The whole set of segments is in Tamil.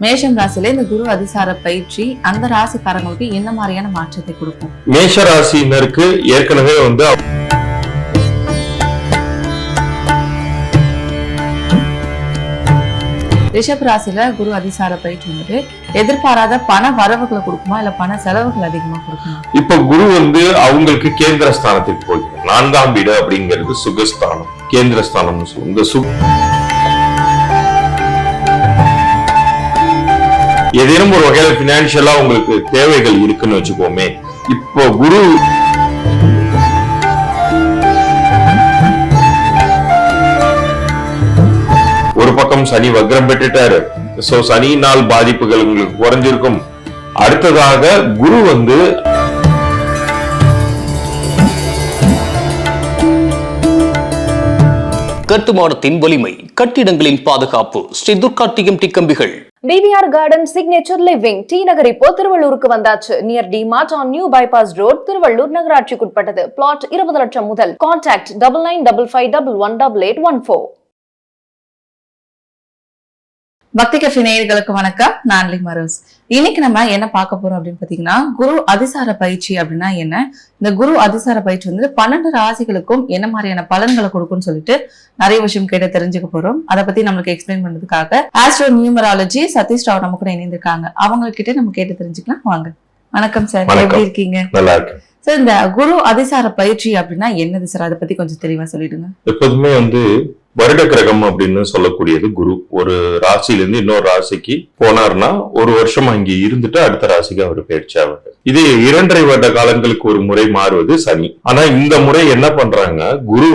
மேஷம் ராசியில இந்த குரு அதிசார பயிற்சி அந்த ராசிக்காரங்களுக்கு என்ன மாதிரியான மாற்றத்தை கொடுக்கும்? மேஷ ராசியினருக்கு ஏற்கனவே ரிஷப் ராசியில குரு அதிசார பயிற்சி வந்துட்டு எதிர்பாராத பண வரவுகளை கொடுக்குமா இல்ல பண செலவுகள் அதிகமா கொடுக்குமா? இப்ப குரு அவங்களுக்கு கேந்திர ஸ்தானத்துக்கு போகிறார். 4ஆம் வீடு அப்படிங்கிறது சுகஸ்தானம், கேந்திர ஸ்தானம்னு சொல்லுவோம். ஏதேனும் ஒரு வகையில பினான்சியலா உங்களுக்கு தேவைகள் இருக்குன்னு வச்சுக்கோமே. இப்போ குரு ஒரு பக்கம் சனி வக்ரம் பெற்றுட்டாரு. சோ சனியினால் பாதிப்புகள் உங்களுக்கு குறைஞ்சிருக்கும். அடுத்ததாக குரு கட்டுமானத்தின் வலிமை, கட்டிடங்களின் பாதுகாப்பு, ஸ்ரீ துர்கா டிஎம்டி கம்பிகள். TVR garden signature living T Nagar இப்போ திருவள்ளூருக்கு வந்தாச்சு. Near D Mart on new bypass road, Tiruvallur நகராட்சிக்குட்பட்டது. பிளாட் 20 லட்சம் முதல். கான்டாக்ட் 9955511814. பக்தி கஃபே நேயர்களுக்கு வணக்கம். நான் லிமரோஸ். இன்னைக்கு நம்ம என்ன பார்க்க போறோம் அப்படின்னு பாத்தீங்கன்னா, குரு அதிசார பயிற்சி அப்படின்னா என்ன, இந்த குரு அதிசார பயிற்சி 12 ராசிகளுக்கும் என்ன மாதிரியான பலன்களை கொடுக்கும்னு சொல்லிட்டு நிறைய விஷயம் கேட்டு தெரிஞ்சுக்க போறோம். அதை பத்தி நம்மளுக்கு எக்ஸ்பிளைன் பண்றதுக்காக ஆஸ்ட்ரோ நியூமராலஜி சதீஷ் ராவ் நம்ம கூட இணைந்திருக்காங்க. அவங்க கிட்ட நம்ம கேட்டு தெரிஞ்சுக்கலாம். வாங்க. வணக்கம் சார், எப்படி இருக்கீங்க? நல்லா இருக்கு சார். இந்த குரு அதிசார பயிற்சி அப்படின்னா என்னது சார், அதை பத்தி கொஞ்சம் தெளிவா சொல்லிடுங்க. எப்போதுமே வருட கிரகம் அப்படின்னு சொல்லக்கூடியது குரு. ஒரு ராசியில இருந்து இன்னொரு ராசிக்கு போனார்னா ஒரு வருஷம் அங்கே இருந்துட்டு அடுத்த ராசிக்கு அவர் பயிற்சி ஆவார். இது 2.5 வருட காலங்களுக்கு ஒரு முறை மாறுவது சனி. ஆனா இந்த முறை என்ன பண்றாங்க, குரு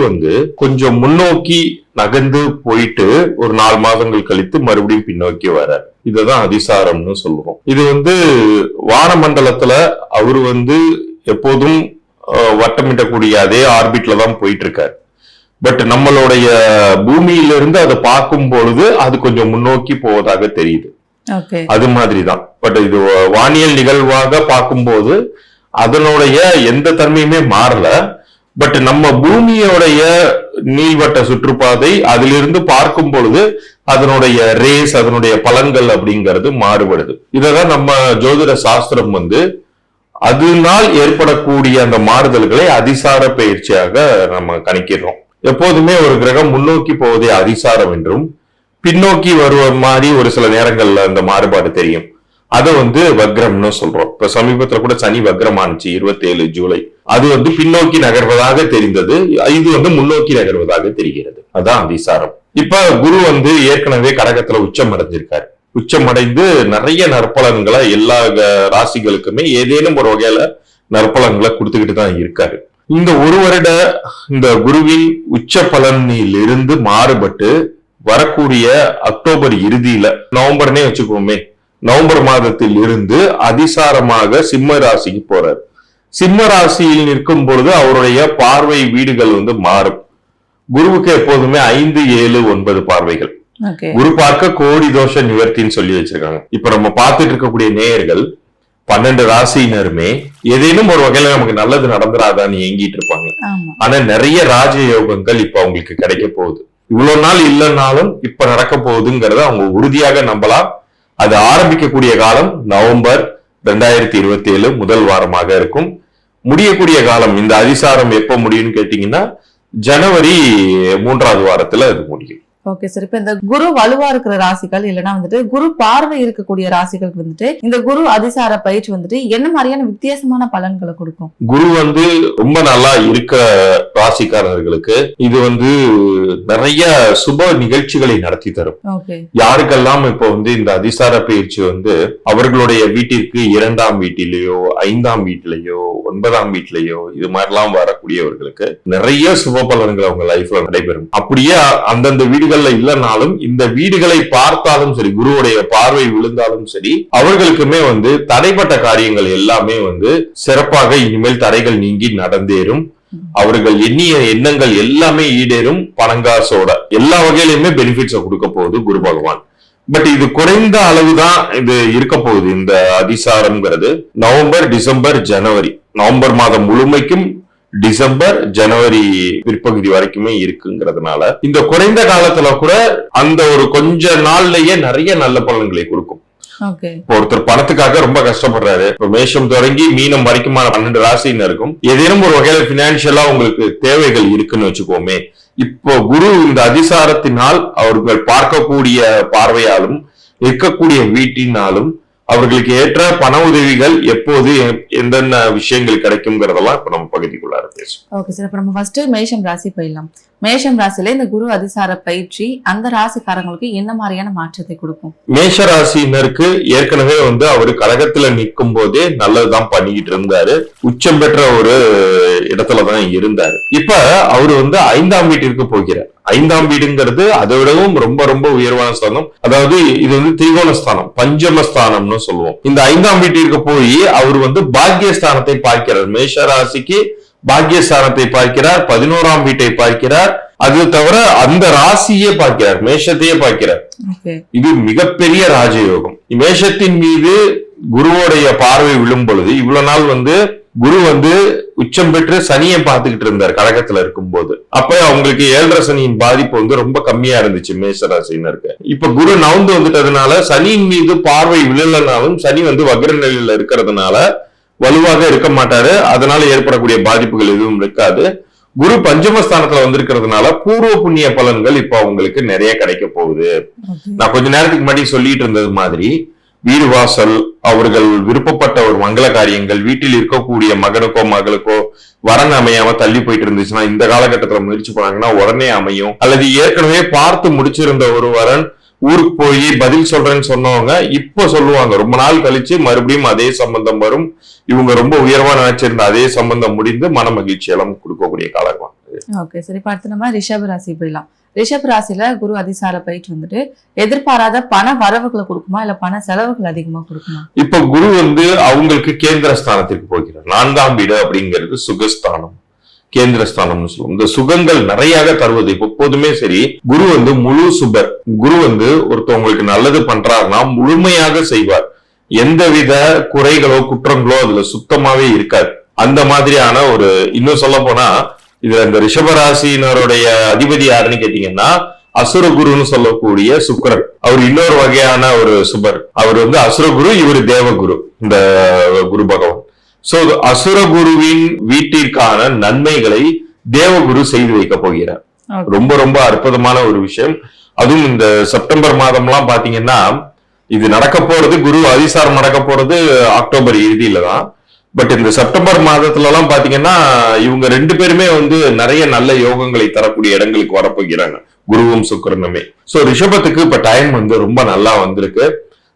கொஞ்சம் முன்னோக்கி நகர்ந்து போயிட்டு ஒரு 4 மாதங்கள் கழித்து மறுபடியும் பின்னோக்கி வர்றார். இதுதான் அதிசாரம்னு சொல்லுவோம். இது வானமண்டலத்துல அவரு எப்போதும் வட்டமிட்டக்கூடிய அதே ஆர்பிட்ல தான் போயிட்டு இருக்காரு. பட் நம்மளுடைய பூமியிலிருந்து அதை பார்க்கும் பொழுது அது கொஞ்சம் முன்னோக்கி போவதாக தெரியுது. அது மாதிரிதான். பட் இது வானியல் நிகழ்வாக பார்க்கும்போது அதனுடைய எந்த தன்மையுமே மாறல. பட் நம்ம பூமியோடைய நீள்வட்ட சுற்றுப்பாதை அதிலிருந்து பார்க்கும் பொழுது அதனுடைய ரேஸ், அதனுடைய பலன்கள் அப்படிங்கிறது மாறுபடுது. இததான் நம்ம ஜோதிட சாஸ்திரம் அதனால் ஏற்படக்கூடிய அந்த மாறுதல்களை அதிசார பயிற்சியாக நம்ம கணிக்கிறோம். எப்போதுமே ஒரு கிரகம் முன்னோக்கி போவதே அதிசாரம் என்றும், பின்னோக்கி வருவ மாதிரி ஒரு சில நேரங்கள்ல அந்த மாறுபாடு தெரியும். அதை வக்ரம்னு சொல்றோம். இப்ப சமீபத்துல கூட சனி வக்ரம் ஆனிச்சு 27 ஜூலை. அது பின்னோக்கி நகர்வதாக தெரிந்தது. இது முன்னோக்கி நகர்வதாக தெரிகிறது. அதான் அதிசாரம். இப்ப குரு ஏற்கனவே கடகத்துல உச்சம் அடைஞ்சிருக்காரு. உச்சமடைந்து நிறைய நற்பலன்களை எல்லா ராசிகளுக்குமே ஏதேனும் ஒரு வகையில நற்பலன்களை கொடுத்துக்கிட்டு தான் இருக்காரு. இந்த ஒரு வருட இந்த குருவின் உச்ச பலனில் இருந்து மாறுபட்டு வரக்கூடிய அக்டோபர் இறுதியில, நவம்பர்னே வச்சுக்கோமே, நவம்பர் மாதத்தில் இருந்து அதிசாரமாக சிம்ம ராசிக்கு போறார். சிம்ம ராசியில் நிற்கும் பொழுது அவருடைய பார்வை வீடுகள் மாறும். குருவுக்கு எப்போதுமே 5, 7, 9 பார்வைகள். குரு பார்க்க கோடி தோஷ நிவர்த்தின்னு சொல்லி வச்சிருக்காங்க. இப்ப நம்ம பார்த்துட்டு இருக்கக்கூடிய நேயர்கள் 12 ராசியினருமே ஏதேனும் ஒரு வகையில நமக்கு நல்லது நடந்துராதான்னு ஏங்கிட்டு இருப்பாங்க. ஆனா நிறைய ராஜ யோகங்கள் இப்ப அவங்களுக்கு கிடைக்க போகுது. இவ்வளவு நாள் இல்லைன்னாலும் இப்ப நடக்க போகுதுங்கிறத அவங்க உறுதியாக நம்பலாம். அது ஆரம்பிக்கக்கூடிய காலம் நவம்பர் 2027 முதல் வாரமாக இருக்கும். முடியக்கூடிய காலம், இந்த அதிசாரம் எப்ப முடியும்னு கேட்டீங்கன்னா ஜனவரி 3ஆவது வாரத்துல அது முடியும். Okay sir. இப்ப இந்த குரு வலுவா இருக்கிற ராசிகள் இல்லைன்னா குரு பார்வை இருக்கக்கூடிய ராசிகளுக்கு இந்த குரு அதிசார பயிற்சி என்ன மாதிரியான வித்தியாசமான பலன்களை கொடுக்கும்? குரு ரொம்ப நல்லா இருக்கிற ராசிக்காரர்களுக்கு இது நிறைய சுப நிகழ்ச்சிகளை நடத்தி தரும். யாருக்கெல்லாம் இப்ப இந்த அதிசார பயிற்சி அவர்களுடைய வீட்டிற்கு 2ஆம் வீட்டிலேயோ 5ஆம் வீட்டிலேயோ 9ஆம் வீட்டிலேயோ இது மாதிரிலாம் வரக்கூடியவர்களுக்கு நிறைய சுப பலன்கள் அவங்க லைஃப்ல நடைபெறும். அப்படியே அந்தந்த வீடுகள் இல்லைனாலும் இந்த வீடுகளை பார்த்தாலும் சரி, குருவுடைய பார்வை விழுந்தாலும் சரி, அவர்களுக்குமே தடைப்பட்ட காரியங்கள் எல்லாமே சிறப்பாக இனிமேல் தடைகள் நீங்கி நடந்தேறும். அவர்கள் எண்ணிய எண்ணங்கள் எல்லாமே ஈடேறும். பணங்காசோட எல்லா வகையிலுமே பெனிஃபிட்ஸை கொடுக்க போகுது குரு பகவான். பட் இது குறைந்த அளவுதான் இது இருக்க போகுது. இந்த அதிசாரம்ங்கிறது நவம்பர், டிசம்பர், ஜனவரி, நவம்பர் மாதம் முழுமைக்கும் டிசம்பர், ஜனவரி பிற்பகுதி வரைக்குமே இருக்குங்கிறதுனால இந்த குறைந்த காலத்துல கூட அந்த ஒரு கொஞ்ச நாள்லயே நிறைய நல்ல பலன்களை கொடுக்கும். ஓகே. இப்போ ஒருத்தர் பணத்துக்காக ரொம்ப கஷ்டப்படுறாரு. இப்போ மேஷம் தொடங்கி மீனம் வரைக்குமான 12 ராசியினருக்கும் ஏதேனும் ஒரு வகையில பினான்சியலா உங்களுக்கு தேவைகள் இருக்குன்னு வச்சுக்கோமே. இப்போ குரு இந்த அதிசாரத்தினால் அவர்கள் பார்க்கக்கூடிய பார்வையாலும் இருக்கக்கூடிய வீட்டினாலும் அவர்களுக்கு ஏற்ற பண உதவிகள் எப்போது எந்தெந்த விஷயங்கள் கிடைக்கும்ங்கிறதெல்லாம் இப்ப நம்ம பகுதிக்குள்ளார பேசுவோம். Okay sir. இப்ப நம்ம ஃபர்ஸ்ட் மேஷம் ராசி போயிடலாம். மேஷம் ராசியில இந்த குரு அதிசார பயிற்சி அந்த ராசிக்காரங்களுக்கு என்ன மாதிரியான மாற்றத்தை கொடுக்கும்? மேஷ ராசியினருக்கு ஏற்கனவே அவரு கழகத்துல நிற்கும் போதே நல்லதுதான் பண்ணிக்கிட்டு இருந்தாரு. உச்சம் பெற்ற ஒரு இடத்துலதான் இருந்தாரு. இப்ப அவரு 5ஆம் வீட்டிற்கு போகிறார். 5ஆம் வீடுங்கிறது அதை விடவும் ரொம்ப ரொம்ப உயர்வான ஸ்தானம். அதாவது இது திரிகோணஸ்தானம், பஞ்சமஸ்தானம்னு சொல்லுவோம். இந்த 5ஆம் வீட்டிற்கு போய் அவர் பாக்கியஸ்தானத்தை பார்க்கிறார். மேஷ ராசிக்கு பாக்கியஸ்தானத்தை பார்க்கிறார், 11ஆம் வீட்டை பார்க்கிறார். அது தவிர அந்த ராசியே பார்க்கிறார், மேஷத்தையே பார்க்கிறார். இது மிகப்பெரிய ராஜயோகம். மேஷத்தின் மீது குருவோடைய பார்வை விழும் பொழுது இவ்வளவு நாள் குரு உச்சம் பெற்று சனியை பார்த்துக்கிட்டு இருந்தார் கடகத்துல இருக்கும் போது. அப்ப அவங்களுக்கு 7.5 சனியின் பாதிப்பு ரொம்ப கம்மியா இருந்துச்சு மேஷராசினருக்கு. இப்ப குரு நவுந்து வந்துட்டதுனால சனியின் மீது பார்வை விழலனாலும் சனி வக்ர நிலையில இருக்கிறதுனால வலுவாக இருக்க மாட்டாரு. அதனால ஏற்படக்கூடிய பாதிப்புகள் எதுவும் இருக்காது. குரு பஞ்சமஸ்தானத்துல வந்திருக்கிறதுனால பூர்வ புண்ணிய பலன்கள் இப்ப அவங்களுக்கு நிறைய கிடைக்க போகுது. நான் கொஞ்ச நேரத்துக்கு முன்னாடி சொல்லிட்டு இருந்தது மாதிரி வீடு வாசல், அவர்கள் விருப்பப்பட்ட ஒரு மங்கள காரியங்கள், வீட்டில் இருக்கக்கூடிய மகனுக்கோ மகளுக்கோ வரன் அமையாம தள்ளி போயிட்டு இருந்துச்சுன்னா இந்த காலகட்டத்துல முயற்சி பண்ணாங்கன்னா உடனே அமையும். அல்லது ஏற்கனவே பார்த்து முடிச்சிருந்த ஒரு வரன் ஊருக்கு போய் பதில் சொல்றேன்னு சொன்னவங்க இப்ப சொல்லுவாங்க, ரொம்ப நாள் கழிச்சு மறுபடியும் அதே சம்பந்தம் வரும். இவங்க ரொம்ப உயர்வா நினைச்சிருந்த அதே சம்பந்தம் முடிந்து மன மகிழ்ச்சி எல்லாம் கொடுக்கக்கூடிய காலம். ஓகே சரி. இப்ப அடுத்து நம்ம ரிஷப ராசி போயிடலாம். ரிஷப ராசியில குரு அதிசார பயிற்சி எதிர்பாராத பண வரவுகளை கொடுக்குமா இல்ல பண செலவுகள் அதிகமா கொடுக்குமா? இப்ப குரு அவங்களுக்கு கேந்திர ஸ்தானத்திற்கு போகிறார். 4ஆம் வீடு அப்படிங்கிறது சுகஸ்தானம், கேந்திரஸ்தானம்னு சொல்லுவோம். இந்த சுகங்கள் நிறைய தருவது எப்போதுமே சரி. குரு முழு சுபர். குரு ஒருத்தவங்களுக்கு நல்லது பண்றாருன்னா முழுமையாக செய்வார். எந்தவித குறைகளோ குற்றங்களோ அதுல சுத்தமாவே இருக்காது. அந்த மாதிரியான ஒரு, இன்னும் சொல்ல போனா இதுல இந்த ரிஷபராசினருடைய அதிபதி யாருன்னு கேட்டீங்கன்னா அசுரகுருன்னு சொல்லக்கூடிய சுக்கிரன். அவர் இன்னொரு வகையான ஒரு சுபர். அவர் அசுரகுரு, இவர் தேவகுரு, இந்த குரு பகவான். சோ அசுரகுருவின் வீட்டிற்கான நன்மைகளை தேவகுரு செய்து வைக்க போகிறார். ரொம்ப ரொம்ப அற்புதமான ஒரு விஷயம். அதுவும் இந்த செப்டம்பர் மாதம்லாம் பாத்தீங்கன்னா இது நடக்க போறது, குரு அதிசாரம் நடக்க போறது அக்டோபர் இறுதியில தான். பட் இந்த செப்டம்பர் மாதத்துல எல்லாம் பாத்தீங்கன்னா இவங்க 2 பேருமே நிறைய நல்ல யோகங்களை தரக்கூடிய இடங்களுக்கு வரப்போகிறாங்க, குருவும் சுக்கிரனுமே. சோ ரிஷபத்துக்கு இப்ப டைம் ரொம்ப நல்லா வந்திருக்கு.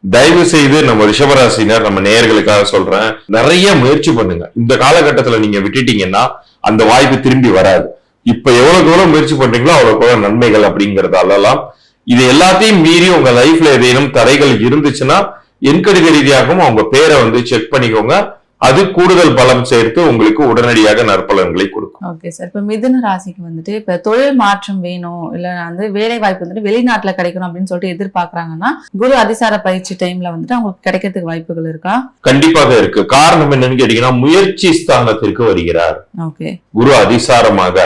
தயவு செய்து நம்ம ரிஷபராசினர், நம்ம நேயர்களுக்காக சொல்றேன், நிறைய முயற்சி பண்ணுங்க. இந்த காலகட்டத்துல நீங்க விட்டுட்டீங்கன்னா அந்த வாய்ப்பு திரும்பி வராது. இப்ப எவ்வளவுக்கு எவ்வளவு முயற்சி பண்றீங்களோ அவ்வளவு நன்மைகள் அப்படிங்கறதாலாம். இது எல்லாத்தையும் மீறி உங்க லைஃப்ல ஏதேனும் தடைகள் இருந்துச்சுன்னா எண்கணித ரீதியாகவும் அவங்க பேரை செக் பண்ணிக்கோங்க. அது கூடுதல் பலம் சேர்த்து உங்களுக்கு உடனடியாக நற்பலன்களை கொடுக்கும். Okay sir. இப்ப மிதுன ராசிக்கு இப்ப தொழில் மாற்றம் வேணும், இல்ல வேலை வாய்ப்பு வெளிநாட்டுல கிடைக்கணும் அப்படின்னு சொல்லிட்டு எதிர்பார்க்கறாங்கன்னா குரு அதிசார பயிற்சி டைம்ல அவங்களுக்கு கிடைக்கிறதுக்கு வாய்ப்புகள் இருக்கா? கண்டிப்பாக இருக்கு. காரணம் என்னன்னு கேட்டீங்கன்னா முயற்சி ஸ்தானத்திற்கு வருகிறார். ஓகே. குரு அதிசாரமாக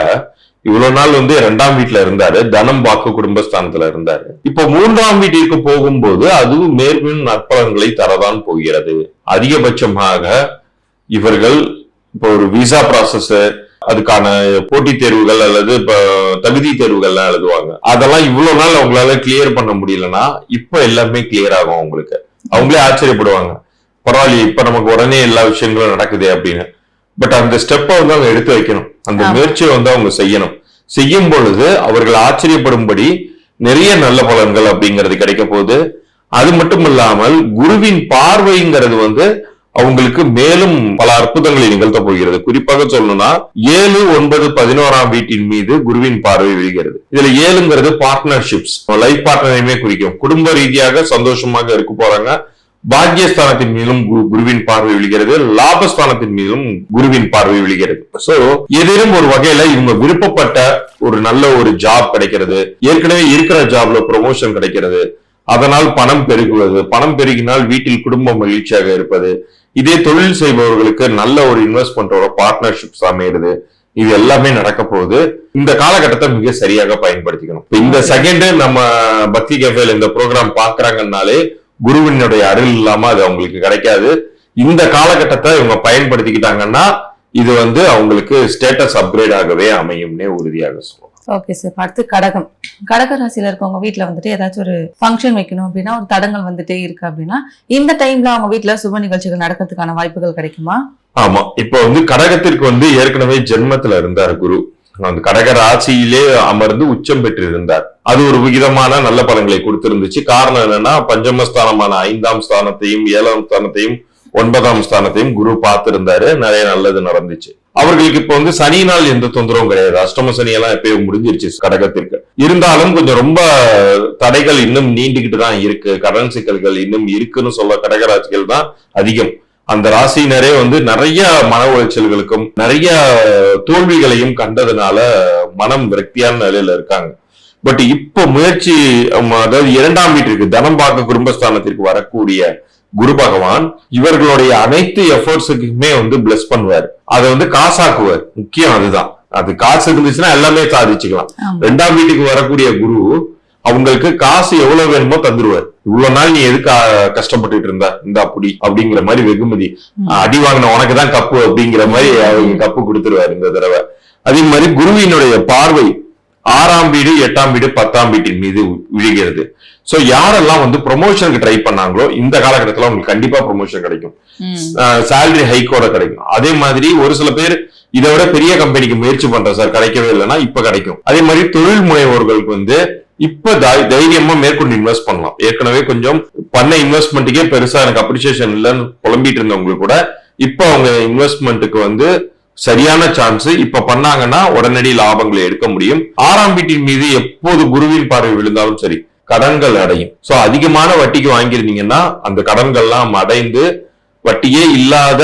இவ்வளவு நாள் 2ஆம் வீட்டுல இருந்தாரு, தனம் வாக்கு குடும்பஸ்தானத்துல இருந்தாரு. இப்ப 3ஆம் வீட்டிற்கு போகும்போது அதுவும் மேற்கொண்டு நற்பலன்களை தரதான் போகிறது. அதிகபட்சமாக இவர்கள் இப்போ ஒரு விசா ப்ராசஸ், அதுக்கான போட்டித் தேர்வுகள் அல்லது இப்ப தகுதி தேர்வுகள்லாம் எழுதுவாங்க. அதெல்லாம் இவ்வளவு நாள் அவங்களால கிளியர் பண்ண முடியலன்னா இப்ப எல்லாமே கிளியர் ஆகும். அவங்களுக்கு அவங்களே ஆச்சரியப்படுவாங்க, பரவாயில்லையே இப்ப நமக்கு உடனே எல்லா விஷயங்களும் நடக்குது அப்படின்னு. பட் அந்த ஸ்டெப்பை அவங்க எடுத்து வைக்கணும், அந்த முயற்சியை அவங்க செய்யணும். செய்யும் பொழுது அவர்கள் ஆச்சரியப்படும்படி நிறைய நல்ல பலன்கள் அப்படிங்கிறது கிடைக்க போகுது. அது மட்டும் இல்லாமல் குருவின் பார்வைங்கிறது அவங்களுக்கு மேலும் பல அற்புதங்களை நிகழ்த்த போகிறது. குறிப்பாக சொல்லணும்னா 7, 9, 11ஆம் வீட்டின் மீது குருவின் பார்வை விழுகிறது. இதுல 7ங்கிறது பார்ட்னர்ஷிப்ஸ், லைஃப் பார்ட்னரையுமே குறிக்கும். குடும்ப ரீதியாக சந்தோஷமாக இருக்க போறாங்க. பாக்கியஸ்தானத்தின் மீதும் குருவின் பார்வை விழுகிறது, லாபஸ்தானத்தின் மீதும் குருவின் பார்வை விழுகிறது. சோ ஏதேனும் ஒரு வகையில இவங்க விருப்பப்பட்ட ஒரு நல்ல ஒரு ஜாப் கிடைக்கிறது, ஏற்கனவே இருக்கிற ஜாப்ல ப்ரொமோஷன் கிடைக்கிறது, அதனால் பணம் பெருகுவது, பணம் பெருகினால் வீட்டில் குடும்பம் மகிழ்ச்சியாக இருப்பது, இதே தொழில் செய்பவர்களுக்கு நல்ல ஒரு இன்வெஸ்ட்மெண்டோட பார்ட்னர்ஷிப்ஸ் அமைகிறது. இது எல்லாமே நடக்க போகுது. இந்த காலகட்டத்தை மிக சரியாக பயன்படுத்திக்கணும். இந்த செகண்ட் நம்ம பக்தி கேஃபேல இந்த ப்ரோக்ராம் பாக்குறாங்கன்னாலே குருவினுடைய அருள் இல்லாம அது அவங்களுக்கு கிடைக்காது. இந்த காலகட்டத்தை இவங்க பயன்படுத்திக்கிட்டாங்கன்னா இது வந்து அவங்களுக்கு ஸ்டேட்டஸ் அப்கிரேட் ஆகவே அமையும்னே உறுதியாக சொல்லுவோம். Okay sir. அடுத்து கடகம். கடக ராசியில இருக்கவங்க வீட்டுல வந்துட்டு ஏதாச்சும் ஒரு ஃபங்க்ஷன் வைக்கணும் அப்படின்னா ஒரு தடங்கள் வந்துட்டே இருக்கு அப்படின்னா இந்த டைம்ல அவங்க வீட்டுல சுப நிகழ்ச்சிகள் நடக்கிறதுக்கான வாய்ப்புகள் கிடைக்குமா? ஆமா, இப்ப வந்து கடகத்திற்கு வந்து ஏற்கனவே ஜென்மத்துல இருந்தார் குரு. அந்த கடக ராசியிலே அமர்ந்து உச்சம் பெற்று இருந்தார். அது ஒரு விகிதமான நல்ல பலன்களை கொடுத்திருந்துச்சு. காரணம் என்னன்னா பஞ்சமஸ்தானமான 5ஆம் ஸ்தானத்தையும் 7ஆம் ஸ்தானத்தையும் 9ஆம் ஸ்தானத்தையும் குரு பார்த்திருந்தாரு. நிறைய நல்லது நடந்துச்சு. அவர்களுக்கு இப்ப வந்து சனியினால் எந்த தொந்தரவும் கிடையாது. அஷ்டம சனி எல்லாம் எப்பயும் முடிஞ்சிருச்சு கடகத்திற்கு. இருந்தாலும் கொஞ்சம் ரொம்ப தடைகள் இன்னும் நீண்டுகிட்டு தான் இருக்கு. கடன் சிக்கல்கள் இன்னும் இருக்குன்னு சொல்ல கடகராசிகள் தான் அதிகம். அந்த ராசியினரே வந்து நிறைய மன உளைச்சல்களுக்கும் நிறைய தோல்விகளையும் கண்டதுனால மனம் விரக்தியான நிலையில இருக்காங்க. பட் இப்ப முயற்சி, அதாவது 2ஆம் வீட்டிற்கு தனம் பார்க்க குடும்பஸ்தானத்திற்கு வரக்கூடிய குரு பகவான் இவர்களுடைய அனைத்து எஃபர்ட்ஸுக்குமே வந்து பிளஸ் பண்ணுவார். அதை வந்து காசாக்குவார். முக்கியம் அதுதான். அது காசு இருந்துச்சுன்னா எல்லாமே சாதிச்சுக்கலாம். 2ஆம் வீட்டுக்கு வரக்கூடிய குரு அவங்களுக்கு காசு எவ்வளவு வேணுமோ தந்துருவார். இவ்வளவு நாள் நீ எதுக்கு கஷ்டப்பட்டுட்டு இருந்தா இந்த அப்படி அப்படிங்கிற மாதிரி வெகுமதி, அடி வாங்கின உனக்குதான் கப்பு அப்படிங்கிற மாதிரி அவங்க கப்பு கொடுத்துருவாரு இந்த தடவை. அதே மாதிரி குருவினுடைய பார்வை 6ஆம் வீடு 8ஆம் வீடு 10ஆம் வீட்டின் மீது விழுகிறது. சோ யாரெல்லாம் வந்து ப்ரொமோஷனுக்கு ட்ரை பண்ணாங்களோ இந்த காலகட்டத்துல உங்களுக்கு கண்டிப்பா ப்ரொமோஷன் கிடைக்கும். சேலரி ஹைக்கோட கிடைக்கும். அதே மாதிரி ஒரு சில பேர் இதை விட பெரிய கம்பெனிக்கு முயற்சி பண்ற சார் கிடைக்கவே இல்லைன்னா இப்ப கிடைக்கும். அதே மாதிரி தொழில் முனைவோர்களுக்கு வந்து இப்ப தைரியமா மேற்கொண்டு இன்வெஸ்ட் பண்ணலாம். ஏற்கனவே கொஞ்சம் பண்ண இன்வெஸ்ட்மெண்ட்டுக்கே பெருசா எனக்கு அப்ரிசியேஷன் இல்லைன்னு புலம்பிட்டு இருந்தவங்க கூட இப்ப அவங்க இன்வெஸ்ட்மெண்ட்டுக்கு வந்து சரியான சான்ஸ். இப்ப பண்ணாங்கன்னா உடனடி லாபங்களை எடுக்க முடியும். 6ஆம் வீட்டின் மீது எப்போது குருவின் பார்வை விழுந்தாலும் சரி கடன்கள் அடையும். சோ அதிகமான வட்டிக்கு வாங்கியிருந்தீங்கன்னா அந்த கடன்கள்லாம் அடைந்து வட்டியே இல்லாத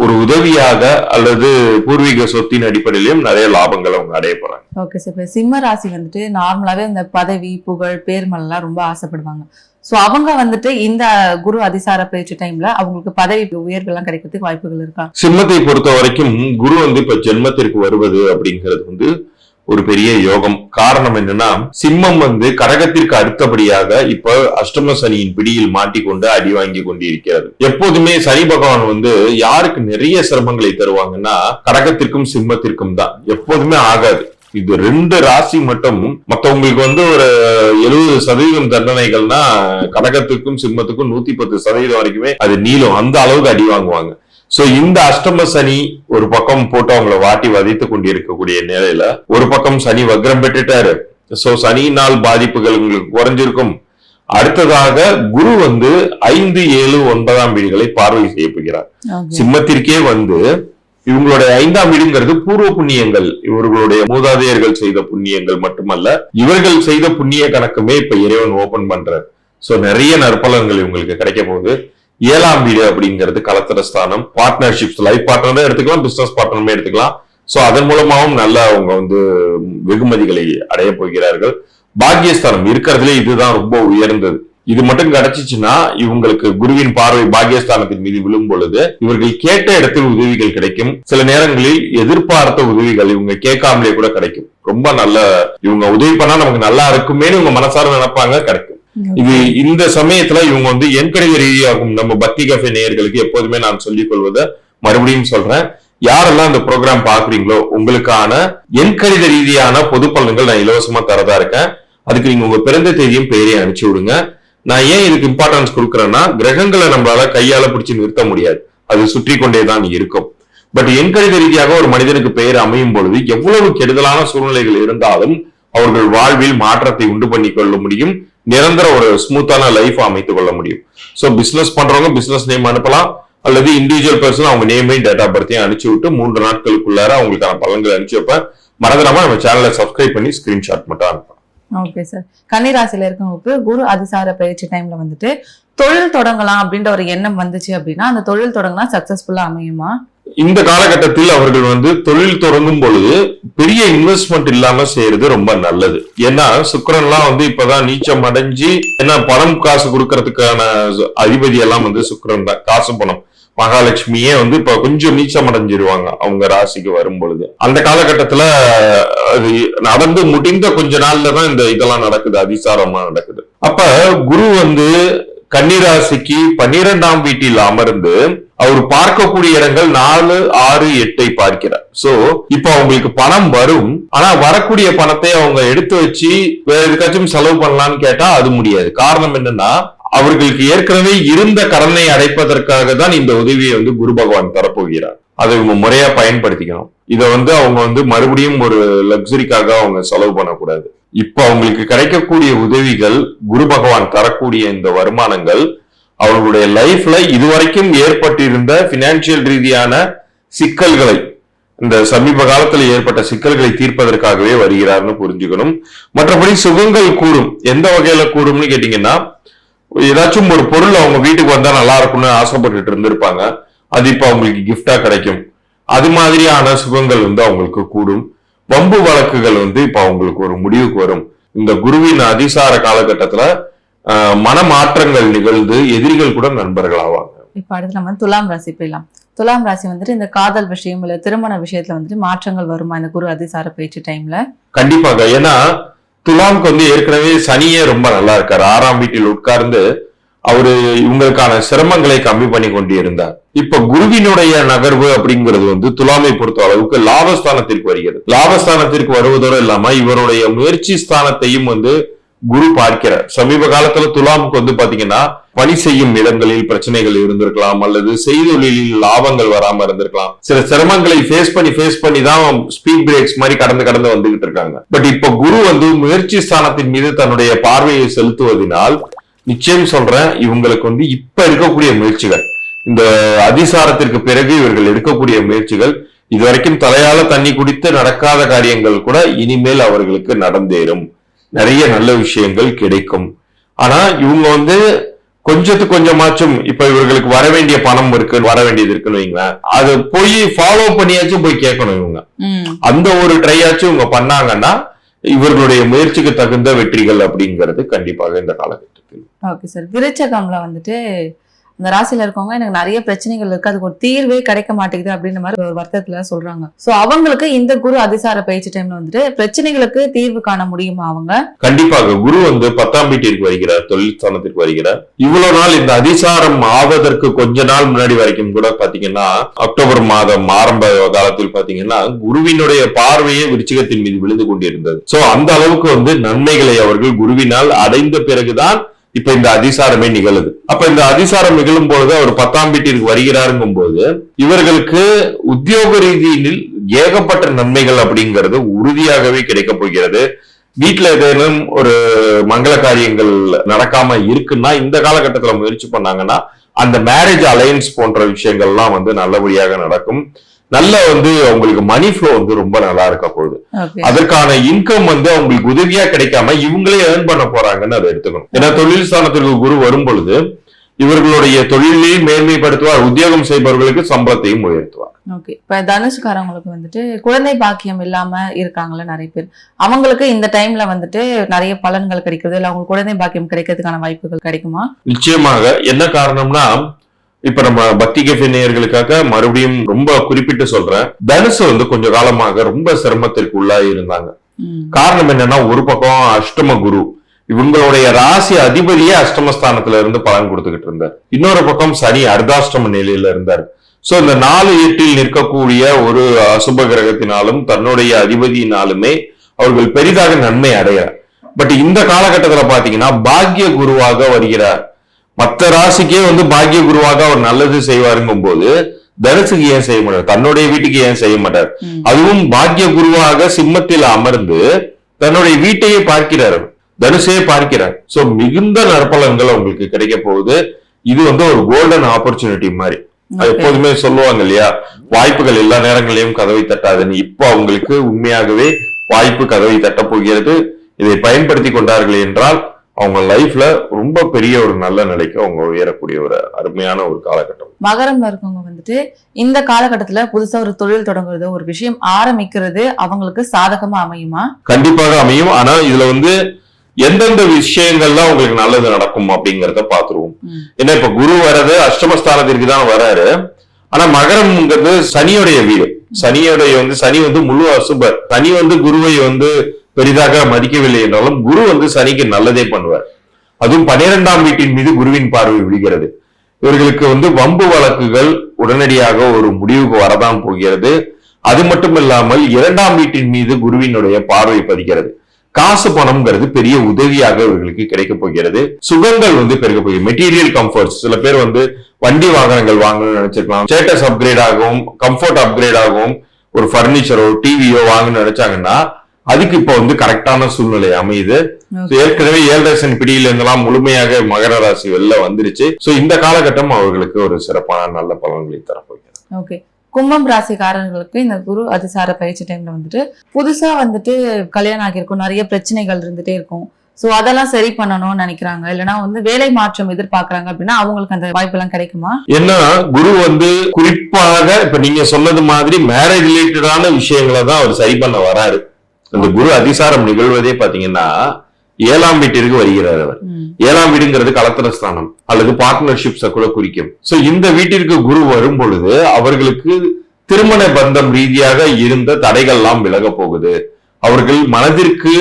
ஒரு உதவியாக அல்லது பூர்வீக சொத்தின் அடிப்படையிலும் நிறைய லாபங்களை அவங்க அடைய போறாங்க. Okay sir. இப்ப சிம்ம ராசி வந்துட்டு நார்மலாவே இந்த பதவி புகழ் பேர்மல்லாம் ரொம்ப ஆசைப்படுவாங்க. சோ அவங்க வந்துட்டு இந்த குரு அதிசார பயிற்சி டைம்ல அவங்களுக்கு பதவி உயர்வு எல்லாம் கிடைக்கிறதுக்கு வாய்ப்புகள் இருக்கா? சிம்மத்தை பொறுத்த வரைக்கும் குரு வந்து இப்ப ஜென்மத்திற்கு வருவது அப்படிங்கிறது வந்து ஒரு பெரிய யோகம். காரணம் என்னன்னா சிம்மம் வந்து கடகத்திற்கு அடுத்தபடியாக இப்ப அஷ்டம சனியின் பிடியில் மாட்டிக்கொண்டு அடி வாங்கி கொண்டு இருக்கிறது. எப்போதுமே சனி பகவான் வந்து யாருக்கு நிறைய சிரமங்களை தருவாங்கன்னா கடகத்திற்கும் சிம்மத்திற்கும் தான். எப்போதுமே ஆகாது. இது 2 ராசி மட்டும் மத்தவங்களுக்கு வந்து ஒரு 70% தண்டனைகள்னா கடகத்துக்கும் சிம்மத்துக்கும் 110% வரைக்குமே அது நீளும். அந்த அளவுக்கு அடி வாங்குவாங்க. சோ இந்த அஷ்டம சனி ஒரு பக்கம் போட்டு அவங்களை வாட்டி வதைத்து கொண்டிருக்கக்கூடிய நிலையில ஒரு பக்கம் சனி வக்ரம் பெற்றுட்டாரு. சோ சனியினால் பாதிப்புகள் உங்களுக்கு குறைஞ்சிருக்கும். அடுத்ததாக குரு வந்து 5, 7, 9ஆம் வீடுகளை பார்வை செய்ய போகிறார். சிம்மத்திற்கே வந்து இவங்களுடைய 5ஆம் வீடுங்கிறது பூர்வ புண்ணியங்கள், இவர்களுடைய மூதாதையர்கள் செய்த புண்ணியங்கள் மட்டுமல்ல, இவர்கள் செய்த புண்ணிய கணக்குமே இப்ப இறைவன் ஓபன் பண்றார். சோ நிறைய நற்பலன்கள் இவங்களுக்கு கிடைக்க போகுது. 7ஆம் வீடு அப்படிங்கிறது கலத்திரஸ்தானம். பார்ட்னர்ஷிப்ஸ், லைஃப் பார்ட்னரும் எடுத்துக்கலாம், பிசினஸ் பார்ட்னருமே எடுத்துக்கலாம். சோ அதன் மூலமாவும் நல்ல அவங்க வந்து வெகுமதிகளை அடைய போகிறார்கள். பாக்கியஸ்தானம் இருக்கிறதுலே இதுதான் ரொம்ப உயர்ந்தது. இது மட்டும் கிடைச்சிச்சுன்னா இவங்களுக்கு குருவின் பார்வை பாக்கியஸ்தானத்தின் மீது விழும் பொழுது இவர்கள் கேட்ட இடத்தில் உதவிகள் கிடைக்கும். சில நேரங்களில் எதிர்பார்த்த உதவிகள் இவங்க கேட்காமலே கூட கிடைக்கும். ரொம்ப நல்ல, இவங்க உதவி பண்ணா நமக்கு நல்லா இருக்குமே இவங்க மனசார நினைப்பாங்க, கிடைக்கும். இது இந்த சமயத்துல இவங்க வந்து எண்கணித ரீதியாகும். நம்ம பக்தி கஃபே நேயர்களுக்கு எப்போதுமே நான் சொல்லிக் கொள்வதை மறுபடியும் சொல்றேன். யாரெல்லாம் இந்த ப்ரோக்ராம் பாக்குறீங்களோ உங்களுக்கான எண்கணித ரீதியான பொது பலன்கள் நான் இலவசமா தரதா இருக்கேன். அதுக்கு நீங்க உங்க பிறந்த தேதியும் பெயரையும் அனுப்பிச்சு விடுங்க. நான் ஏன் இதுக்கு இம்பார்ட்டன்ஸ் கொடுக்குறேன்னா கிரகங்களை நம்மளால கையால பிடிச்சு நிறுத்த முடியாது, அது சுற்றி கொண்டேதான் இருக்கும். பட் எண்கணித ரீதியாக ஒரு மனிதனுக்கு பெயர் அமையும் பொழுது எவ்வளவு கெடுதலான சூழ்நிலைகள் இருந்தாலும் அவர்கள் வாழ்வில் மாற்றத்தை உண்டு பண்ணி கொள்ள முடியும். நிரந்தர ஒரு ஸ்மூத்தான லைஃப் அமைத்துக் கொள்ள முடியும். சோ பிசினஸ் பண்றவங்க பிசினஸ் நேம் அனுப்பலாம், அல்லது இண்டிவிஜுவல் பர்சன் அவங்க நேமையும் டேட் ஆஃப் பர்த்தையும் அனுப்பிச்சு விட்டு 3 நாட்களுக்குள்ளார அவங்களுக்கான பலன்கள் அனுப்பிச்சு வைப்பேன். மறந்துடாம நம்ம சேனலை சப்ஸ்கிரைப் பண்ணி ஸ்கிரீன்ஷாட் மட்டும் அனுப்பலாம். Okay sir. கன்னிராசியில இருக்கவங்களுக்கு குரு அதிசார பயிற்சி டைம்ல வந்துட்டு தொழில் தொடங்கலாம் அப்படின்ற ஒரு எண்ணம் வந்துச்சு அப்படின்னா அந்த தொழில் தொடங்கினா சக்சஸ்ஃபுல்லா அமையுமா? இந்த காலகட்டத்தில் அவர்கள் வந்து தொழில் தொடங்கும் பொழுது பெரிய இன்வெஸ்ட்மெண்ட் இல்லாம செய்யறது ரொம்ப நல்லது. ஏன்னா சுக்கிரன்லாம் வந்து இப்பதான் நீச்சம் அடைஞ்சு, ஏன்னா பணம் காசு கொடுக்கறதுக்கான அதிபதி எல்லாம் வந்து சுக்கிரன் தான். காசு பணம் மகாலட்சுமியே வந்து இப்ப கொஞ்சம் நீச்சம் அடைஞ்சிருவாங்க அவங்க ராசிக்கு வரும் பொழுது. அந்த காலகட்டத்துல அது நடந்து முடிந்த கொஞ்ச நாள்ல தான் இந்த இதெல்லாம் நடக்குது, அதிசாரமா நடக்குது. அப்ப குரு வந்து கன்னிராசிக்கு 12ஆம் வீட்டில் அமர்ந்து அவர் பார்க்கக்கூடிய இடங்கள் 4, 6, 8 பார்க்கிறார். சோ இப்ப அவங்களுக்கு பணம் வரும், ஆனா வரக்கூடிய பணத்தை அவங்க எடுத்து வச்சு வேற எதுக்காச்சும் செலவு பண்ணலாம்னு கேட்டா அது முடியாது. காரணம் என்னன்னா, அவர்களுக்கு ஏற்கனவே இருந்த கடனை அடைப்பதற்காக தான் இந்த உதவியை குரு பகவான் தரப்போகிறார். அதை இவங்க முறையா பயன்படுத்திக்கணும். இதை அவங்க மறுபடியும் ஒரு லக்ஸரிக்காக அவங்க செலவு பண்ணக்கூடாது. இப்ப அவங்களுக்கு கிடைக்கக்கூடிய உதவிகள், குரு பகவான் தரக்கூடிய இந்த வருமானங்கள் அவர்களுடைய லைஃப்ல இதுவரைக்கும் ஏற்பட்டிருந்த பினான்சியல் ரீதியான சிக்கல்களை, இந்த சமீப காலத்தில் ஏற்பட்ட சிக்கல்களை தீர்ப்பதற்காகவே வருகிறார்னு புரிஞ்சுக்கணும். மற்றபடி சுகங்கள் கூடும். எந்த வகையில கூடும்னு கேட்டீங்கன்னா, ஏதாச்சும் ஒரு பொருள் அவங்க வீட்டுக்கு வந்தா நல்லா இருக்கும்னு ஆசைப்பட்டுட்டு இருந்திருப்பாங்க, அது இப்ப அவங்களுக்கு கிஃப்டா கிடைக்கும். அது மாதிரியான சுகங்கள் அவங்களுக்கு கூடும். வம்பு வழக்குகள் இப்ப அவங்களுக்கு ஒரு முடிவுக்கு வரும். இந்த குருவின் அதிசார காலகட்டத்துல மனமாற்றங்கள் நிகழ்ந்து எதிரிகள் கூட நண்பர்கள் ஆவாங்க. இப்ப அடுத்து நம்ம துலாம் ராசி போயிடலாம். துலாம் ராசி இந்த காதல் விஷயம் இல்ல திருமண விஷயத்துல மாற்றங்கள் வருமா இந்த குரு அதிசார பயிற்சி டைம்ல? கண்டிப்பாக. ஏன்னா துலாமுக்கு ஏற்கனவே சனியே ரொம்ப நல்லா இருக்காரு. 6ஆம் வீட்டில் உட்கார்ந்து அவரு இவங்களுக்கான சிரமங்களை கம்மி பண்ணி கொண்டு இருந்தார். இப்ப குருவினுடைய நகர்வு அப்படிங்கிறது துலாமை பொறுத்த அளவுக்கு லாபஸ்தானத்திற்கு வருகிறது. லாபஸ்தானத்திற்கு வருவதோடு இல்லாம இவருடைய முயற்சி ஸ்தானத்தையும் குரு பார்க்கிறார். சமீப காலத்துல துலாமுக்கு பாத்தீங்கன்னா, பணி செய்யும் இடங்களில் பிரச்சனைகள் இருந்திருக்கலாம், அல்லது செய்தொழிலில் லாபங்கள் வராம இருந்திருக்கலாம். சில சிரமங்களை ஃபேஸ் பண்ணி தான் ஸ்பீட் பிரேக்ஸ் மாதிரி கடந்து வந்துகிட்டு இருக்காங்க. பட் இப்ப குரு முயற்சி ஸ்தானத்தின் மீது தன்னுடைய பார்வையை செலுத்துவதனால் நிச்சயம் சொல்றேன், இவங்களுக்கு இப்ப இருக்கக்கூடிய முயற்சிகள், இந்த அதிசாரத்திற்கு பிறகு இவர்கள் எடுக்கக்கூடிய முயற்சிகள், இதுவரைக்கும் தலையால தண்ணி குடித்து நடக்காத காரியங்கள் கூட இனிமேல் அவர்களுக்கு நடந்தேறும். நிறைய நல்ல விஷயங்கள் கிடைக்கும். ஆனா இவங்க கொஞ்சத்துக்கு கொஞ்சமாச்சும் இப்ப இவர்களுக்கு வர வேண்டிய பணம் வர வேண்டியது இருக்குன்னு வைங்களேன், அது போய் ஃபாலோ பண்ணியாச்சும் போய் கேட்கணும். இவங்க அந்த ஒரு ட்ரையாச்சும் இவங்க பண்ணாங்கன்னா இவர்களுடைய முயற்சிக்கு தகுந்த வெற்றிகள் அப்படிங்கிறது கண்டிப்பாக இந்த காலகட்டத்தில். Okay sir. விருச்சகம்ல அந்த ராசியில இருக்கவங்க எனக்கு நிறைய பிரச்சனைகள் இருக்கு, அதுக்கு ஒரு தீர்வே கிடைக்க மாட்டேங்குது அப்படின்ற மாதிரி ஒரு வருத்தத்துல சொல்றாங்க. சோ அவங்களுக்கு இந்த குரு அதிசார பயிற்சி டைம்ல பிரச்சனைகளுக்கு தீர்வு காண முடியுமா? அவங்க கண்டிப்பாக. குரு 10ஆம் வீட்டிற்கு வருகிறார், தொழில் ஸ்தானத்திற்கு வருகிறார். இவ்வளவு நாள் இந்த அதிசாரம் ஆவதற்கு கொஞ்ச நாள் முன்னாடி வரைக்கும் கூட பாத்தீங்கன்னா, அக்டோபர் மாதம் ஆரம்ப காலத்தில் பாத்தீங்கன்னா குருவினுடைய பார்வையே விருச்சிகத்தின் மீது விழுந்து கொண்டிருந்தது. சோ அந்த அளவுக்கு நன்மைகளை அவர்கள் குருவினால் அடைந்த பிறகுதான் இப்ப இந்த அதிசாரமே நிகழுது. அப்ப இந்த அதிசாரம் நிகழும் பொழுது அவர் 10ஆம் வீட்டிற்கு வருகிறாருங்கும் போது இவர்களுக்கு உத்தியோக ரீதியில் ஏகப்பட்ட நன்மைகள் அப்படிங்கிறது உறுதியாகவே கிடைக்க போகிறது. வீட்டுல ஏதேனும் ஒரு மங்கள காரியங்கள் நடக்காம இருக்குன்னா இந்த காலகட்டத்துல முயற்சி பண்ணாங்கன்னா அந்த மேரேஜ் அலையன்ஸ் போன்ற விஷயங்கள்லாம் நல்லபடியாக நடக்கும். நல்ல அவங்களுக்கு மணி ஃப்ளோ ரொம்ப நல்லா இருக்க போகுது. அதற்கான இன்கம் அவங்களுக்கு உதவியா கிடைக்காம இவங்களே ஏர்ன் பண்ண போறாங்கன்னு அதை எடுத்துக்கணும். ஏன்னா தொழில் ஸ்தானத்திற்கு குரு வரும் பொழுது இவர்களுடைய தொழிலையும் மேன்மைப்படுத்துவார், உத்தியோகம் செய்பவர்களுக்கு சம்பளத்தையும் உயர்த்துவார். ஓகே. இப்ப தனுஷ்காரங்களுக்கு குழந்தை பாக்கியம் இல்லாம இருக்காங்கல்ல நிறைய பேர், அவங்களுக்கு இந்த டைம்ல நிறைய பலன்கள் கிடைக்கிறது இல்ல அவங்களுக்கு குழந்தை பாக்கியம் கிடைக்கிறதுக்கான வாய்ப்புகள் கிடைக்குமா? நிச்சயமாக. என்ன காரணம்னா, இப்ப நம்ம பக்தி கேஃபே நேயர்களுக்காக மறுபடியும் ரொம்ப குறிப்பிட்டு சொல்றேன், தனுசு கொஞ்ச காலமாக ரொம்ப சிரமத்திற்கு உள்ளாகி இருந்தாங்க. காரணம் என்னன்னா, ஒரு பக்கம் அஷ்டம குரு இவங்களுடைய ராசி அதிபதியே அஷ்டமஸ்தானத்துல இருந்து பலன் கொடுத்துக்கிட்டு இருந்தார். இன்னொரு பக்கம் சனி அர்த்தாஷ்டம நிலையில இருந்தார். சோ இந்த 4-8 நிற்கக்கூடிய ஒரு அசுப கிரகத்தினாலும் தன்னுடைய அதிபதியினாலுமே அவர்கள் பெரிதாக நன்மை அடைகிறார். பட் இந்த காலகட்டத்துல பாத்தீங்கன்னா பாக்ய குருவாக வருகிறார். மற்ற ராசிக்கே பாக்ய குருவாக அவர் நல்லது செய்வாருங்கும் போது தனுசுக்கு ஏன் செய்ய மாட்டார்? தன்னுடைய வீட்டுக்கு ஏன் செய்ய மாட்டார்? அதுவும் பாக்ய குருவாக சிம்மத்தில் அமர்ந்து தன்னுடைய வீட்டையே பார்க்கிறார், தனுஷையே பார்க்கிறார். சோ மிகுந்த நற்பலன்கள் அவங்களுக்கு கிடைக்க போகுது. இது ஒரு கோல்டன் ஆப்பர்ச்சுனிட்டி மாதிரி. எப்போதுமே சொல்லுவாங்க இல்லையா, வாய்ப்புகள் எல்லா நேரங்களிலும் கதவை தட்டாதுன்னு. இப்போ அவங்களுக்கு உண்மையாகவே வாய்ப்பு கதவை தட்ட போகிறது. இதை பயன்படுத்தி கொண்டார்கள் என்றால் அவங்க லைஃப்ல ரொம்ப பெரிய ஒரு நல்ல நிலைக்கு அவங்க உயரக்கூடிய ஒரு அருமையான ஒரு காலகட்டம். மகரம்ல இருக்கவங்க இந்த காலகட்டத்துல புதுசா ஒரு தொழில் தொடங்குறது, ஒரு விஷயம் ஆரம்பிக்கிறது அவங்களுக்கு சாதகமா அமையுமா? கண்டிப்பாக அமையும். ஆனா இதுல எந்தெந்த விஷயங்கள்லாம் உங்களுக்கு நல்லது நடக்கும் அப்படிங்கறத பாத்துருவோம். ஏன்னா இப்ப குரு வர்றது அஷ்டமஸ்தானத்திற்கு தான் வராரு. ஆனா மகரம்ங்கிறது சனியுடைய வீடு. சனியுடைய சனி முழு அசுபர். சனி குருவை பெரிதாக மதிக்கவில்லை என்றாலும் குரு சனிக்கு நல்லதே பண்ணுவார். அதுவும் 12ஆம் வீட்டின் மீது குருவின் பார்வை விழுகிறது. இவர்களுக்கு வம்பு வழக்குகள் உடனடியாக ஒரு முடிவுக்கு வரதான் போகிறது. அது மட்டும் இல்லாமல் 2ஆம் வீட்டின் மீது குருவினுடைய பார்வை பதிக்கிறது. காசு பணம்ங்கிறது பெரிய உதவியாக இவர்களுக்கு கிடைக்க போகிறது. சுகங்கள் பெருக போகிறது. மெட்டீரியல் கம்ஃபர்ட்ஸ், சில பேர் வண்டி வாகனங்கள் வாங்கணும்னு நினைச்சிருக்கலாம். ஸ்டேட்டஸ் அப்கிரேட் ஆகும், கம்ஃபர்ட் அப்கிரேட் ஆகும், ஒரு பர்னிச்சரோ டிவியோ வாங்கணும்னு நினைச்சாங்கன்னா அதுக்கு இப்போ கரெக்டான சூழ்நிலை அமையுது. ஏற்கனவே 7 சனி பிடியில இருந்தெல்லாம் முழுமையாக மகர ராசி வெளில வந்துருச்சு. சோ இந்த காலகட்டம் அவர்களுக்கு ஒரு சிறப்பான நல்ல பலன்களை தரப்போகிறது. ஓகே, கும்பம் ராசிக்காரர்களுக்கு இந்த குரு அதிசார பயிற்சி டைம்ல புதுசா கல்யாணம் ஆகியிருக்கும், நிறைய பிரச்சனைகள் இருந்துட்டே இருக்கும். சோ அதெல்லாம் சரி பண்ணணும்னு நினைக்கிறாங்க, இல்லைன்னா வேலை மாற்றம் எதிர்பார்க்கறாங்க அப்படின்னா அவங்களுக்கு அந்த வாய்ப்பு எல்லாம் கிடைக்குமா? ஏன்னா குரு குறிப்பாக இப்ப நீங்க சொன்னது மாதிரி மேரேஜ் ரிலேட்டடான விஷயங்களை தான் அவர் சரி பண்ண வராரு. இந்த குரு அதிசாரம் நிகழ்வதே பாத்தீங்கன்னா 7ஆம் வீட்டிற்கு வருகிறார். அவர் 7ஆம் வீடுங்கிறது கலத்திரஸ்தானம் அல்லது பார்ட்னர்ஷிப்ஸ கூட குறிக்கும். சோ இந்த வீட்டிற்கு குரு வரும் பொழுது அவர்களுக்கு திருமண பந்தம் ரீதியாக இருந்த தடைகள்லாம் விலக போகுது. அவர்கள் மனதிற்கு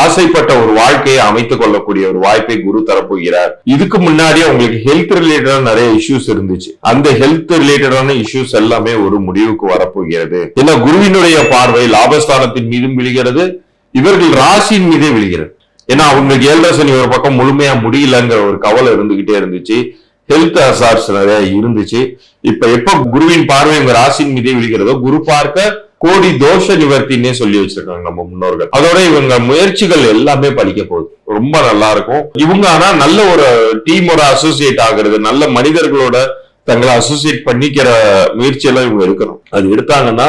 ஆசைப்பட்ட ஒரு வாழ்க்கையை அமைத்துக் கொள்ளக்கூடிய ஒரு வாய்ப்பை குரு தரப்போகிறார். இதுக்கு முன்னாடி அவங்களுக்கு ஹெல்த் ரிலேட்டடான நிறைய இஷ்யூஸ் இருந்துச்சு. அந்த ஹெல்த் ரிலேட்டடான இஷ்யூஸ் எல்லாமே ஒரு முடிவுக்கு வரப்போகிறது. ஏன்னா குருவினுடைய பார்வை லாபஸ்தானத்தின் மீதும் விழுகிறது, இவர்கள் ராசியின் மீதே விழுகிறது. ஏன்னா அவங்களுக்கு 7 சனி ஒரு பக்கம் முழுமையா முடியலங்கிற ஒரு கவலை இருந்துகிட்டே இருந்துச்சு. ஹெல்த் அசார்ட்ஸ் நிறைய இருந்துச்சு. எப்ப குருவின் பார்வை உங்க ராசியின் மீதே விழுகிறதோ, குரு பார்க்க கோடி தோஷ நிவர்த்தின்னே சொல்லி வச்சிருக்காங்க நம்ம முன்னோர்கள். அதோட இவங்க முயற்சிகள் எல்லாமே பலிக்க போகுது. ரொம்ப நல்லா இருக்கும். இவங்க ஆனா நல்ல ஒரு டீமோட அசோசியேட் ஆகுறது, நல்ல மனிதர்களோட தங்களை அசோசியேட் பண்ணிக்கிற முயற்சி எல்லாம் இவங்க எடுக்கணும். அது எடுத்தாங்கன்னா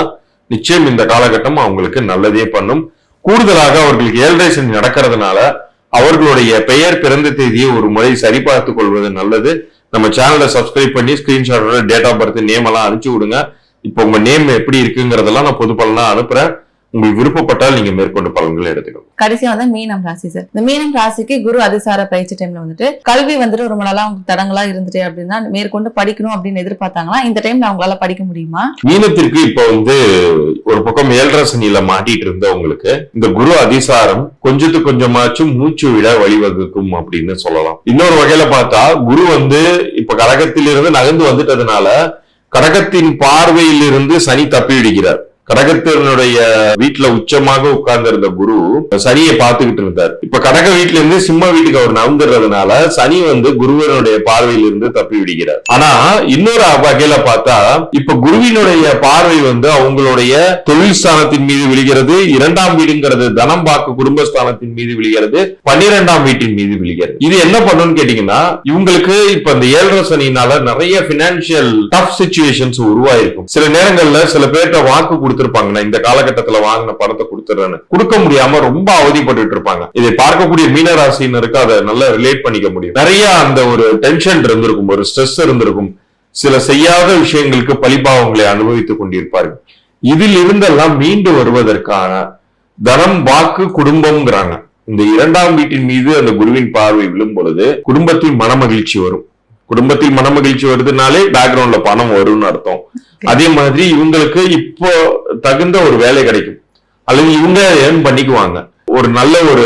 நிச்சயம் இந்த காலகட்டம் அவங்களுக்கு நல்லதே பண்ணும். கூடுதலாக அவர்களுக்கு 7 சனி நடக்கிறதுனால அவர்களுடைய பெயர் பிறந்த தேதியை ஒரு முறை சரிபார்த்துக் கொள்வது நல்லது. நம்ம சேனலை சப்ஸ்கிரைப் பண்ணி ஸ்கிரீன்ஷாட்டோட டேட் ஆஃப் பர்த் நேம் எல்லாம் அனுப்பிச்சு விடுங்க. இப்போ உங்க நேம் எப்படி இருக்குங்கிறதெல்லாம் நான் பொது பலனா அனுப்புறேன். உங்களுக்கு விருப்பப்பட்டால் நீங்க மேற்கொண்டு பலன்களை எடுத்துக்கணும். கடைசியா மீனம் ராசி சார். இந்த மீனம் ராசிக்கு குரு அதிசார பயிற்சி டைம்ல கல்வி ரொம்ப நாளா அவங்களுக்கு தடங்களா இருந்துட்டு அப்படின்னா மேற்கொண்டு படிக்கணும் அப்படின்னு எதிர்பார்த்தாங்களா, இந்த டைம்ல அவங்களால படிக்க முடியுமா? மீனத்திற்கு இப்போ ஒரு பக்கம் 7 சனியில மாட்டிட்டு இருந்தவங்களுக்கு இந்த குரு அதிசாரம் கொஞ்சத்துக்கு கொஞ்சமாச்சும் மூச்சு விட வழிவகுக்கும் அப்படின்னு சொல்லலாம். இன்னொரு வகையில பார்த்தா குரு இப்ப கடகத்திலிருந்து நகர்ந்து வந்துட்டதுனால கடகத்தின் பார்வையில் இருந்து சனி தப்பி விடுகிறார். கடகத்தினுடைய வீட்டுல உச்சமாக உட்கார்ந்து இருந்த குரு சனியை பார்த்துக்கிட்டு இருந்தார். இப்ப கடக வீட்டுல இருந்து சிம்ம வீட்டுக்கு அவர் நகர்ந்துறதுனால சனி குருவனுடைய பார்வையில் இருந்து தப்பி விடுகிறார். ஆனா இன்னொரு வகையில பார்த்தா இப்ப குருவினுடைய பார்வை அவங்களுடைய தொழில் ஸ்தானத்தின் மீது விழுகிறது. 2ஆம் வீடுங்கிறது தனம் பாக்கு குடும்பஸ்தானத்தின் மீது விழுகிறது. 12ஆம் வீட்டின் மீது விழுகிறது. இது என்ன பண்ணுன்னு கேட்டீங்கன்னா இவங்களுக்கு இப்ப இந்த 7 சனினால நிறைய பினான்சியல் டஃப் சிச்சுவேஷன்ஸ் உருவாயிருக்கும். சில நேரங்கள்ல சில பேர்ட்ட வாக்கு கொடுத்திருப்பாங்க, இந்த காலகட்டத்துல வாங்கின பணத்தை கொடுத்துறேன்னு கொடுக்க முடியாம ரொம்ப அவதிப்பட்டு இருப்பாங்க. இதை பார்க்கக்கூடிய மீனராசினருக்கு அதை நல்லா ரிலேட் பண்ணிக்க முடியும். நிறைய அந்த ஒரு டென்ஷன் இருந்திருக்கும், ஒரு ஸ்ட்ரெஸ் இருந்திருக்கும். சில செய்யாத விஷயங்களுக்கு பழிபாவங்களை அனுபவித்துக் கொண்டிருப்பார்கள். இதில் இருந்தெல்லாம் மீண்டு வருவதற்கான தனம் வாக்கு குடும்பம்ங்கிறாங்க. இந்த 2ஆம் வீட்டின் மீது அந்த குருவின் பார்வை விழும் பொழுது குடும்பத்தில் மனமகிழ்ச்சி வரும். குடும்பத்தில் மனமகிழ்ச்சி வருதுனாலே பேக்ரவுண்ட்ல பணம் வரும்னு அர்த்தம். அதே மாதிரி இவங்களுக்கு இப்போ தகுந்த ஒரு வேலை கிடைக்கும், அல்லது இவங்க ஏர்ன் பண்ணிக்குவாங்க. ஒரு நல்ல ஒரு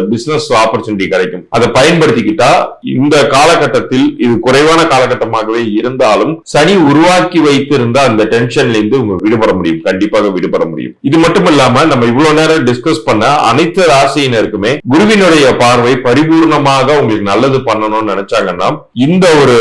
பிசினஸ் ஆப்பர்ச்சுனிட்டி கிடைக்கும். அதை பயன்படுத்திக்கிட்டா இந்த காலகட்டத்தில் இது குறைவான காலகட்டமாகவே இருந்தாலும் சனி உருவாக்கி வைத்திருந்த அந்த டென்ஷன்ல இருந்து உங்க விடுபட முடியும், கண்டிப்பாக விடுபட முடியும். இது மட்டும் இல்லாம நம்ம இவ்வளவு நேரம் டிஸ்கஸ் பண்ண அனைத்து ராசியினருக்குமே குருவினுடைய பார்வை பரிபூர்ணமாக உங்களுக்கு நல்லது பண்ணணும்னு நினைச்சாங்கன்னா இந்த ஒரு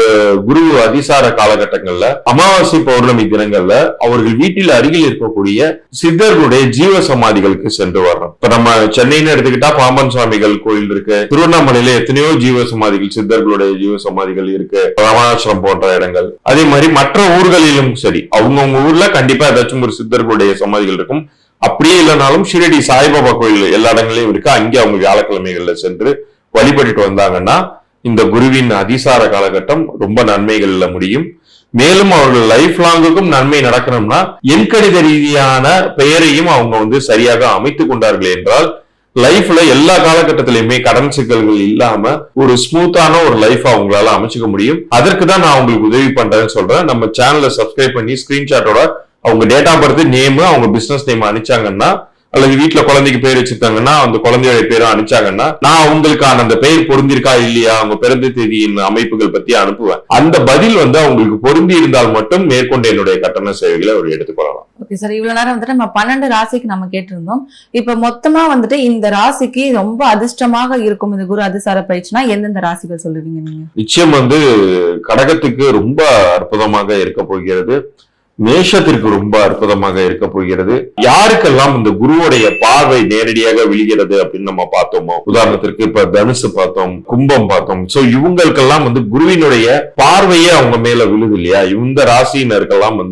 குரு அதிசார காலகட்டங்கள்ல அமாவாசை பௌர்ணமி தினங்கள்ல அவர்கள் வீட்டில் அருகில் இருக்கக்கூடிய சித்தர்களுடைய ஜீவ சமாதிகளுக்கு சென்று வரணும். இப்ப நம்ம சென்னைன்னு எடுத்துக்கிட்டா பாம்பன் சுவாமிகள் கோயில் இருக்கு, திருவண்ணாமலையில எத்தனையோ ஜீவ சமாதிகள் சித்தர்களுடைய ஜீவ சமாதிகள் இருக்கு, ராமாசிரம் போன்ற இடங்கள். அதே மாதிரி மற்ற ஊர்களிலும் சரி அவங்கவுங்க ஊர்ல கண்டிப்பா ஏதாச்சும் ஒரு சித்தர்களுடைய சமாதிகள் இருக்கும். அப்படியே இல்லைனாலும் ஷிரடி சாய்பாபா கோயில் எல்லா இடங்களையும் இருக்கு. அங்கே அவங்க வியாழக்கிழமைகள்ல சென்று வழிபட்டுட்டு வந்தாங்கன்னா இந்த குருவின் அதிசார காலகட்டம் ரொம்ப நன்மைகள்ல முடியும். மேலும் அவர்கள் லைஃப் லாங்குக்கும் நன்மை நடக்கணும்னா எண்கணித ரீதியான பெயரையும் அவங்க சரியாக அமைத்துக் கொண்டார்கள் என்றால் லைஃப்ல எல்லா காலகட்டத்திலயுமே கடன் சிக்கல்கள் இல்லாம ஒரு ஸ்மூத்தான ஒரு லைஃப் அவங்களால அமைச்சுக்க முடியும். அதற்கு தான் நான் உங்களுக்கு உதவி பண்றேன்னு சொல்றேன். நம்ம சேனலை சப்ஸ்கிரைப் பண்ணி ஸ்கிரீன்ஷாட்டோட அவங்க டேட் ஆஃப் பர்த் நேம் அவங்க பிசினஸ் நேம் அனுப்பிச்சாங்கன்னா அல்லது வீட்டுல குழந்தைக்கு பேர் வச்சிருக்காங்கன்னா அந்த குழந்தையோட பேரும் அனுப்பிச்சாங்கன்னா நான் அவங்களுக்கான அந்த பெயர் பொருந்திருக்கா இல்லையா அவங்க பிறந்த தேதியின் அமைப்புகள் பத்தி அனுப்புவேன். அந்த பதில் அவங்களுக்கு பொருந்தி இருந்தால் மட்டும் மேற்கொண்டு என்னுடைய கட்டண சேவைகளை அவர் எடுத்துக்கொள்ளலாம். ஓகே சார், இவ்வளவு நேரம் வந்துட்டு நம்ம 12 ராசிக்கு நம்ம கேட்டிருந்தோம். இப்ப மொத்தமா வந்துட்டு இந்த ராசிக்கு ரொம்ப அதிர்ஷ்டமாக இருக்கும் இந்த குரு அதிசார பயிற்சினா எந்தெந்த ராசிகள் சொல்லுவீங்க நீங்க? நிச்சயம் கடகத்துக்கு ரொம்ப அற்புதமாக இருக்க போகிறது. மேஷத்திற்கு ரொம்ப அற்புதமாக இருக்க போகிறது. யாருக்கெல்லாம் இந்த குருவுடைய பார்வை நேரடியாக விழுகிறது அப்படின்னு நம்ம பார்த்தோமோ, உதாரணத்திற்கு இப்ப தனுசு பார்த்தோம், கும்பம் பார்த்தோம். சோ இவங்களுக்கெல்லாம் குருவினுடைய பார்வையே அவங்க மேல விழுது இல்லையா, இந்த ராசியினருக்கெல்லாம்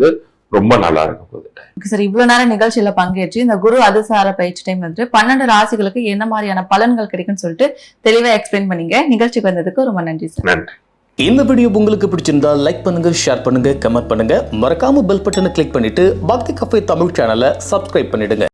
ரொம்ப நல்லா இருக்க போகுது. சார், இவ்வளவு நேரம் நிகழ்ச்சியில பங்கேற்று இந்த குரு அதிசார பயிற்சி டைம் வந்துட்டு 12 ராசிகளுக்கு என்ன மாதிரியான பலன்கள் கிடைக்கும்னு சொல்லிட்டு தெளிவா எக்ஸ்பிளைன் பண்ணீங்க. நிகழ்ச்சிக்கு வந்ததுக்கு ரொம்ப நன்றி சார். நன்றி. இந்த வீடியோ உங்களுக்கு பிடிச்சிருந்தா லைக் பண்ணுங்க, ஷேர் பண்ணுங்க, கமெண்ட் பண்ணுங்க. மறக்காம பெல் பட்டனை கிளிக் பண்ணிட்டு பக்தி கஃபே தமிழ் சேனலை சப்ஸ்கிரைப் பண்ணிடுங்க.